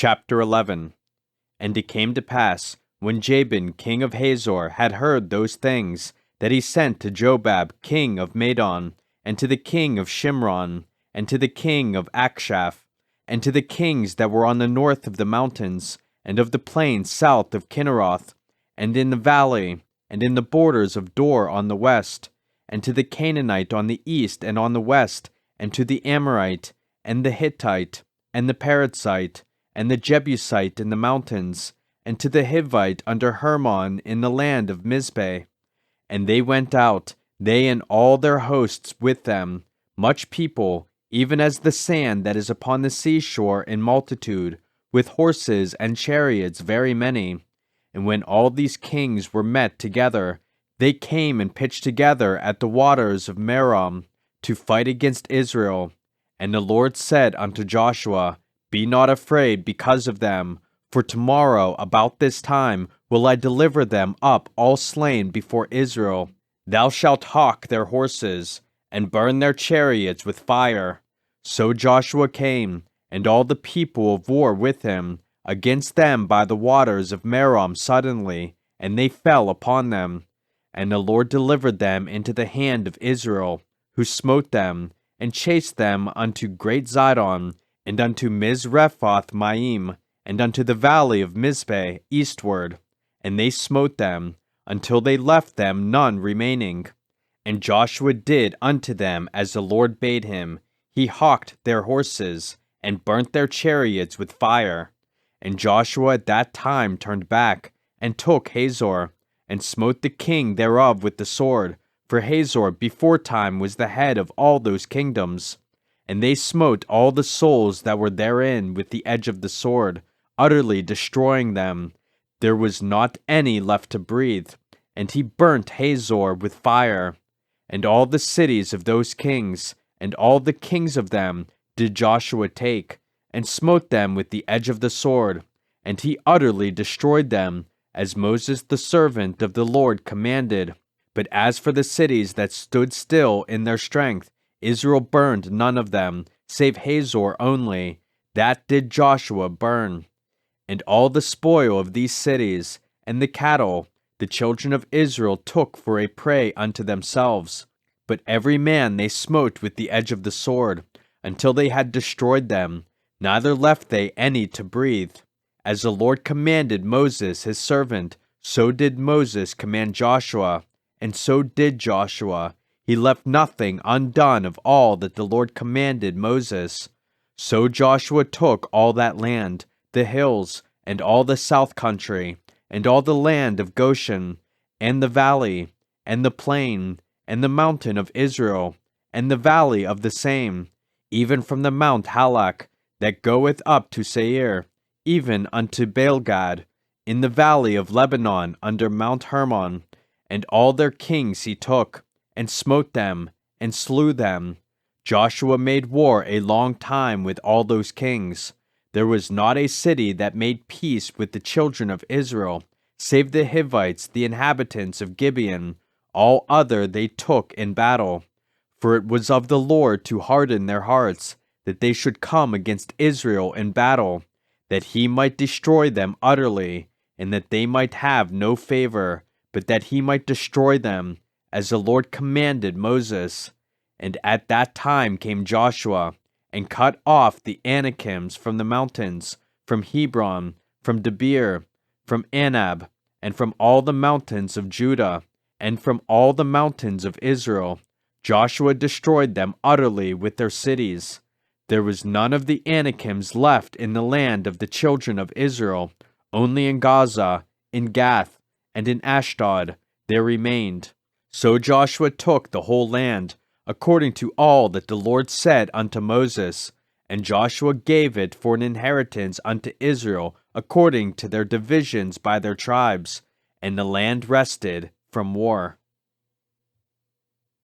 Chapter 11. And it came to pass, when Jabin king of Hazor had heard those things, that he sent to Jobab king of Madon, and to the king of Shimron, and to the king of Akshaph, and to the kings that were on the north of the mountains, and of the plain south of Kinneroth, and in the valley, and in the borders of Dor on the west, and to the Canaanite on the east and on the west, and to the Amorite, and the Hittite, and the Perizzite, and the Jebusite in the mountains, and to the Hivite under Hermon in the land of Mizpeh. And they went out, they and all their hosts with them, much people, even as the sand that is upon the seashore in multitude, with horses and chariots very many. And when all these kings were met together, they came and pitched together at the waters of Merom, to fight against Israel. And the Lord said unto Joshua, Be not afraid because of them, for tomorrow about this time will I deliver them up all slain before Israel. Thou shalt hawk their horses, and burn their chariots with fire. So Joshua came, and all the people of war with him, against them by the waters of Merom suddenly, and they fell upon them. And the Lord delivered them into the hand of Israel, who smote them, and chased them unto great Zidon, and unto Mizrephoth Maim, and unto the valley of Mizpeh eastward. And they smote them, until they left them none remaining. And Joshua did unto them as the Lord bade him. He hawked their horses, and burnt their chariots with fire. And Joshua at that time turned back, and took Hazor, and smote the king thereof with the sword, for Hazor beforetime was the head of all those kingdoms. And they smote all the souls that were therein with the edge of the sword, utterly destroying them. There was not any left to breathe. And he burnt Hazor with fire. And all the cities of those kings, and all the kings of them, did Joshua take, and smote them with the edge of the sword. And he utterly destroyed them, as Moses the servant of the Lord commanded. But as for the cities that stood still in their strength, Israel burned none of them, save Hazor only. That did Joshua burn. And all the spoil of these cities, and the cattle, the children of Israel took for a prey unto themselves. But every man they smote with the edge of the sword, until they had destroyed them, neither left they any to breathe. As the Lord commanded Moses his servant, so did Moses command Joshua, and so did Joshua. He left nothing undone of all that the Lord commanded Moses. So Joshua took all that land, the hills, and all the south country, and all the land of Goshen, and the valley, and the plain, and the mountain of Israel, and the valley of the same, even from the Mount Halak, that goeth up to Seir, even unto Baalgad, in the valley of Lebanon under Mount Hermon. And all their kings he took, and smote them, and slew them. Joshua made war a long time with all those kings. There was not a city that made peace with the children of Israel, save the Hivites, the inhabitants of Gibeon. All other they took in battle. For it was of the Lord to harden their hearts, that they should come against Israel in battle, that he might destroy them utterly, and that they might have no favor, but that he might destroy them, as the Lord commanded Moses. And at that time came Joshua, and cut off the Anakims from the mountains, from Hebron, from Debir, from Anab, and from all the mountains of Judah, and from all the mountains of Israel. Joshua destroyed them utterly with their cities. There was none of the Anakims left in the land of the children of Israel, only in Gaza, in Gath, and in Ashdod there remained. So Joshua took the whole land, according to all that the Lord said unto Moses, and Joshua gave it for an inheritance unto Israel according to their divisions by their tribes, and the land rested from war.